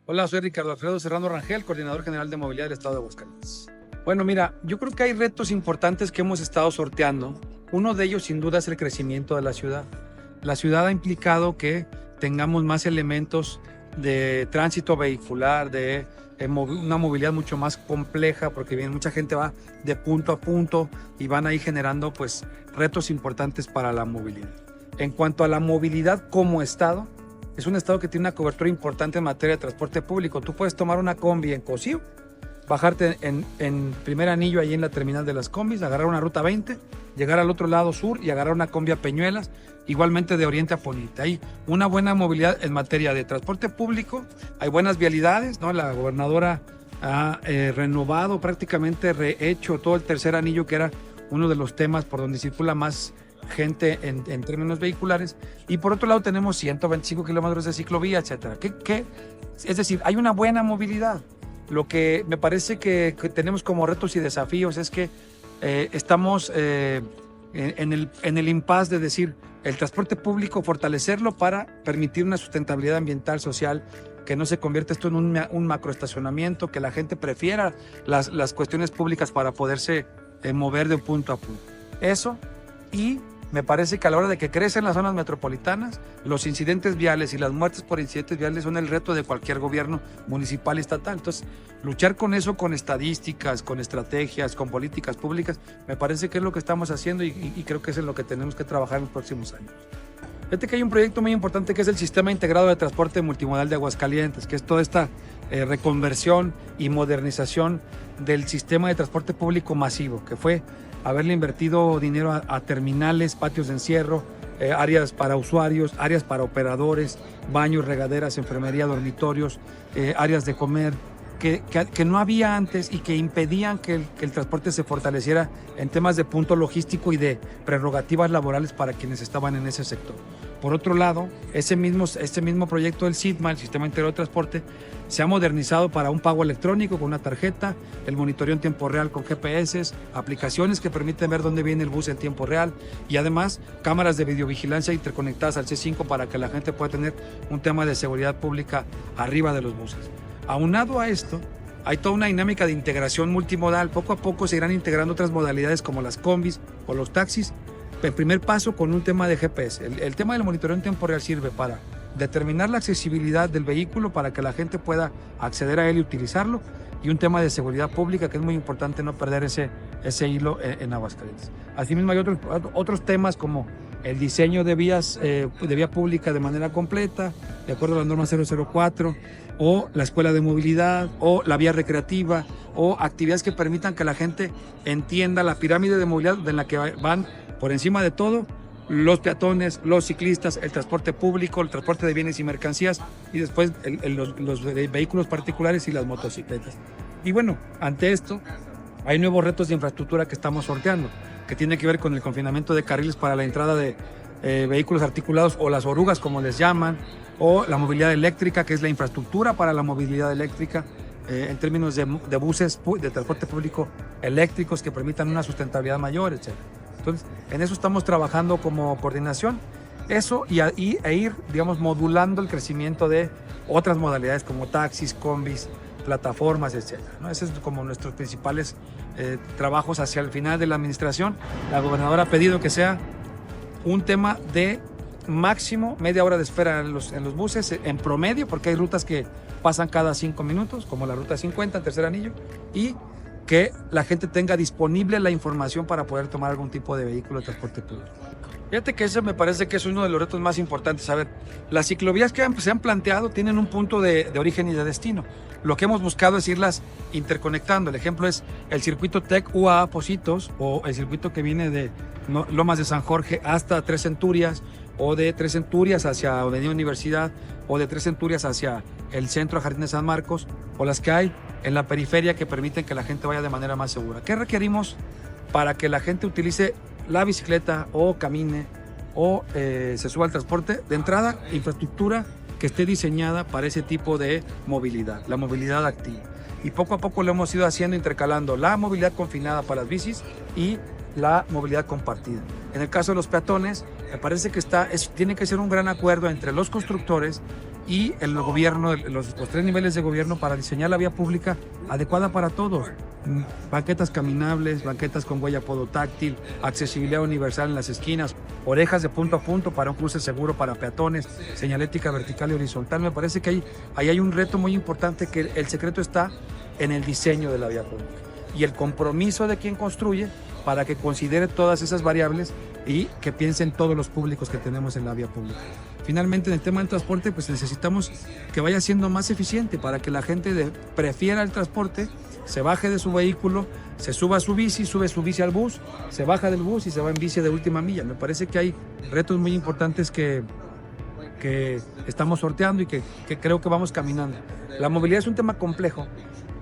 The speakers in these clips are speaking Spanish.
Hola, soy Ricardo Alfredo Serrano Rangel, coordinador general de movilidad del Estado de Aguascalientes. Bueno, mira, yo creo que hay retos importantes que hemos estado sorteando. Uno de ellos, sin duda, es el crecimiento de la ciudad. La ciudad ha implicado que tengamos más elementos de tránsito vehicular, de una movilidad mucho más compleja, porque bien, mucha gente va de punto a punto y van ahí generando pues retos importantes para la movilidad. En cuanto a la movilidad como estado, es un estado que tiene una cobertura importante en materia de transporte público. Tú puedes tomar una combi en Cocío, bajarte en primer anillo ahí en la terminal de las combis, agarrar una ruta 20, llegar al otro lado sur y agarrar una combi a Peñuelas, igualmente de oriente a poniente. Hay una buena movilidad en materia de transporte público, hay buenas vialidades, ¿no? La gobernadora ha renovado, prácticamente rehecho todo el tercer anillo, que era uno de los temas por donde circula más gente en términos vehiculares, y por otro lado tenemos 125 kilómetros de ciclovía, etcétera. Es decir, hay una buena movilidad. Lo que me parece que tenemos como retos y desafíos es que estamos en el impasse de decir el transporte público, fortalecerlo para permitir una sustentabilidad ambiental, social, que no se convierta esto en un macroestacionamiento, que la gente prefiera las cuestiones públicas para poderse mover de un punto a punto. Eso, y me parece que a la hora de que crecen las zonas metropolitanas, los incidentes viales y las muertes por incidentes viales son el reto de cualquier gobierno municipal y estatal. Entonces, luchar con eso, con estadísticas, con estrategias, con políticas públicas, me parece que es lo que estamos haciendo y creo que es en lo que tenemos que trabajar en los próximos años. Fíjate que hay un proyecto muy importante que es el Sistema Integrado de Transporte Multimodal de Aguascalientes, que es toda esta reconversión y modernización del sistema de transporte público masivo, que fue haberle invertido dinero a terminales, patios de encierro, áreas para usuarios, áreas para operadores, baños, regaderas, enfermería, dormitorios, áreas de comer, que no había antes y que impedían que el transporte se fortaleciera en temas de punto logístico y de prerrogativas laborales para quienes estaban en ese sector. Por otro lado, este mismo proyecto del SITMA, el Sistema Integrado de Transporte, se ha modernizado para un pago electrónico con una tarjeta, el monitoreo en tiempo real con GPS, aplicaciones que permiten ver dónde viene el bus en tiempo real y además cámaras de videovigilancia interconectadas al C5 para que la gente pueda tener un tema de seguridad pública arriba de los buses. Aunado a esto, hay toda una dinámica de integración multimodal. Poco a poco se irán integrando otras modalidades como las combis o los taxis. El primer paso con un tema de GPS. El tema del monitoreo en tiempo real sirve para determinar la accesibilidad del vehículo para que la gente pueda acceder a él y utilizarlo, y un tema de seguridad pública que es muy importante no perder ese hilo en Aguascalientes. Asimismo hay otros temas como el diseño de vía pública de manera completa, de acuerdo a la norma 004, o la escuela de movilidad, o la vía recreativa, o actividades que permitan que la gente entienda la pirámide de movilidad en la que van por encima de todo los peatones, los ciclistas, el transporte público, el transporte de bienes y mercancías, y después los vehículos particulares y las motocicletas. Y bueno, ante esto hay nuevos retos de infraestructura que estamos sorteando, que tiene que ver con el confinamiento de carriles para la entrada de vehículos articulados o las orugas, como les llaman, o la movilidad eléctrica, que es la infraestructura para la movilidad eléctrica, en términos de buses de transporte público eléctricos que permitan una sustentabilidad mayor, etc. Entonces, en eso estamos trabajando como coordinación, eso e ir, digamos, modulando el crecimiento de otras modalidades como taxis, combis, plataformas, etc., ¿no? Esos son como nuestros principales trabajos hacia el final de la administración. La gobernadora ha pedido que sea un tema de máximo media hora de espera en los buses, en promedio, porque hay rutas que pasan cada 5 minutos, como la ruta 50, tercer anillo, y que la gente tenga disponible la información para poder tomar algún tipo de vehículo de transporte público. Fíjate que ese me parece que es uno de los retos más importantes. A ver, las ciclovías que se han planteado tienen un punto de origen y de destino. Lo que hemos buscado es irlas interconectando. El ejemplo es el circuito TEC UA Pocitos, o el circuito que viene de Lomas de San Jorge hasta Tres Centurias, o de Tres Centurias hacia Avenida Universidad, o de Tres Centurias hacia el centro, Jardín de San Marcos, o las que hay en la periferia que permiten que la gente vaya de manera más segura. ¿Qué requerimos para que la gente utilice la bicicleta o camine o se suba al transporte? De entrada, infraestructura que esté diseñada para ese tipo de movilidad, la movilidad activa. Y poco a poco lo hemos ido haciendo, intercalando la movilidad confinada para las bicis y la movilidad compartida. En el caso de los peatones, me parece que tiene que ser un gran acuerdo entre los constructores, y el gobierno, los tres niveles de gobierno para diseñar la vía pública adecuada para todos. Banquetas caminables, banquetas con huella podotáctil, accesibilidad universal en las esquinas, orejas de punto a punto para un cruce seguro para peatones, señalética vertical y horizontal. Me parece que ahí hay un reto muy importante, que el secreto está en el diseño de la vía pública y el compromiso de quien construye para que considere todas esas variables y que piense en todos los públicos que tenemos en la vía pública. Finalmente, en el tema del transporte, pues necesitamos que vaya siendo más eficiente para que la gente prefiera el transporte, se baje de su vehículo, se suba a su bici, sube su bici al bus, se baja del bus y se va en bici de última milla. Me parece que hay retos muy importantes que estamos sorteando y que creo que vamos caminando. La movilidad es un tema complejo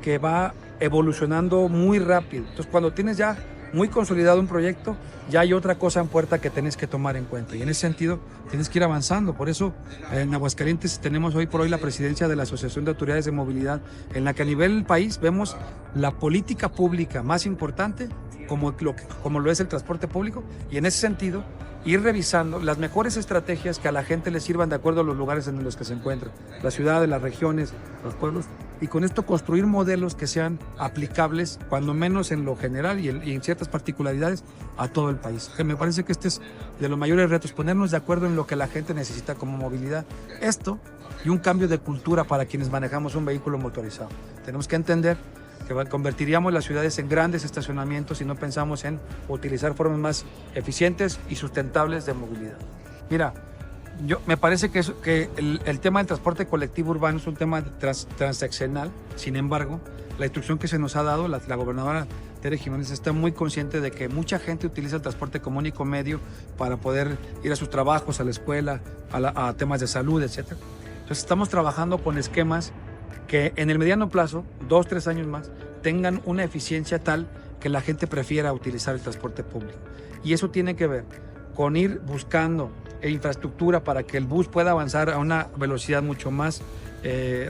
que va evolucionando muy rápido. Entonces, cuando tienes ya muy consolidado un proyecto, ya hay otra cosa en puerta que tienes que tomar en cuenta, y en ese sentido tienes que ir avanzando. Por eso en Aguascalientes tenemos hoy por hoy la presidencia de la Asociación de Autoridades de Movilidad, en la que a nivel país vemos la política pública más importante como lo es el transporte público, y en ese sentido ir revisando las mejores estrategias que a la gente le sirvan de acuerdo a los lugares en los que se encuentra, las ciudades, las regiones, los pueblos, y con esto construir modelos que sean aplicables, cuando menos en lo general y en ciertas particularidades, a todo el país. Que me parece que este es de los mayores retos, ponernos de acuerdo en lo que la gente necesita como movilidad. Esto y un cambio de cultura para quienes manejamos un vehículo motorizado. Tenemos que entender que convertiríamos las ciudades en grandes estacionamientos si no pensamos en utilizar formas más eficientes y sustentables de movilidad. Mira, me parece que el tema del transporte colectivo urbano es un tema transaccional. Sin embargo, la instrucción que se nos ha dado, la gobernadora Tere Jiménez está muy consciente de que mucha gente utiliza el transporte común y medio para poder ir a sus trabajos, a la escuela, a temas de salud, etc. Entonces estamos trabajando con esquemas que en el mediano plazo, 2-3 años más, tengan una eficiencia tal que la gente prefiera utilizar el transporte público. Y eso tiene que ver con ir buscando infraestructura para que el bus pueda avanzar a una velocidad mucho más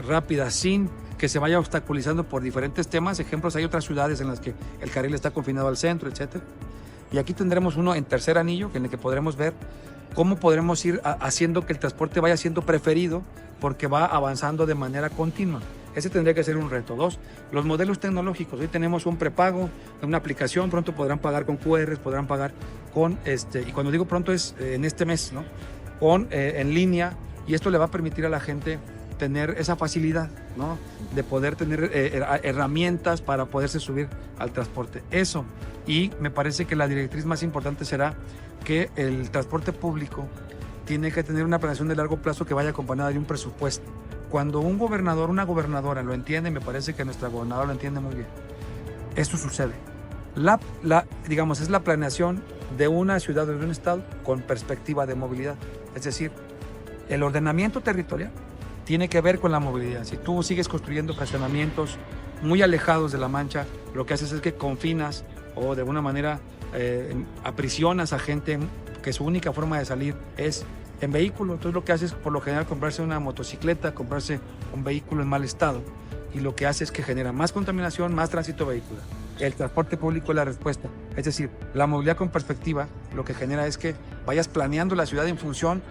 rápida, sin que se vaya obstaculizando por diferentes temas. Ejemplos, hay otras ciudades en las que el carril está confinado al centro, etc. Y aquí tendremos uno en tercer anillo, en el que podremos ver cómo podremos ir haciendo que el transporte vaya siendo preferido, porque va avanzando de manera continua. Ese tendría que ser un reto. 2, los modelos tecnológicos. Hoy tenemos un prepago, una aplicación, pronto podrán pagar con QR, podrán pagar con, y cuando digo pronto es en este mes, ¿no? En línea, y esto le va a permitir a la gente tener esa facilidad, ¿no? De poder tener herramientas para poderse subir al transporte. Eso, y me parece que la directriz más importante será que el transporte público tiene que tener una planeación de largo plazo que vaya acompañada de un presupuesto. Cuando un gobernador, una gobernadora lo entiende, me parece que nuestra gobernadora lo entiende muy bien. Esto sucede. Digamos, es la planeación de una ciudad o de un estado con perspectiva de movilidad. Es decir, el ordenamiento territorial tiene que ver con la movilidad. Si tú sigues construyendo fraccionamientos muy alejados de la mancha, lo que haces es que confinas o de alguna manera aprisionas a gente que su única forma de salir es en vehículo. Entonces lo que hace es por lo general comprarse una motocicleta, comprarse un vehículo en mal estado, y lo que hace es que genera más contaminación, más tránsito vehicular. El transporte público es la respuesta. Es decir, la movilidad con perspectiva lo que genera es que vayas planeando la ciudad en función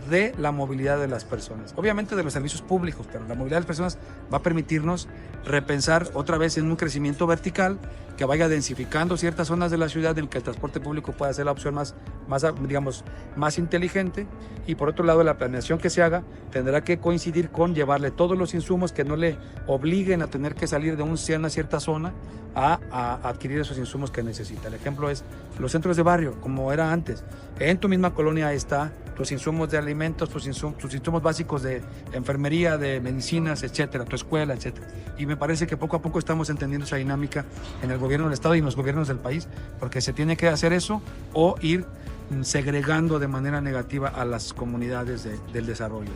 de la movilidad de las personas, obviamente de los servicios públicos, pero la movilidad de las personas va a permitirnos repensar otra vez en un crecimiento vertical que vaya densificando ciertas zonas de la ciudad en que el transporte público pueda ser la opción más inteligente. Y por otro lado, la planeación que se haga tendrá que coincidir con llevarle todos los insumos que no le obliguen a tener que salir de una cierta zona a adquirir esos insumos que necesita. El ejemplo es los centros de barrio, como era antes. En tu misma colonia está tus insumos de alimentos, tus insumos básicos de enfermería, de medicinas, etcétera, tu escuela, etcétera. Y me parece que poco a poco estamos entendiendo esa dinámica en el gobierno del estado y en los gobiernos del país, porque se tiene que hacer eso o ir segregando de manera negativa a las comunidades del desarrollo.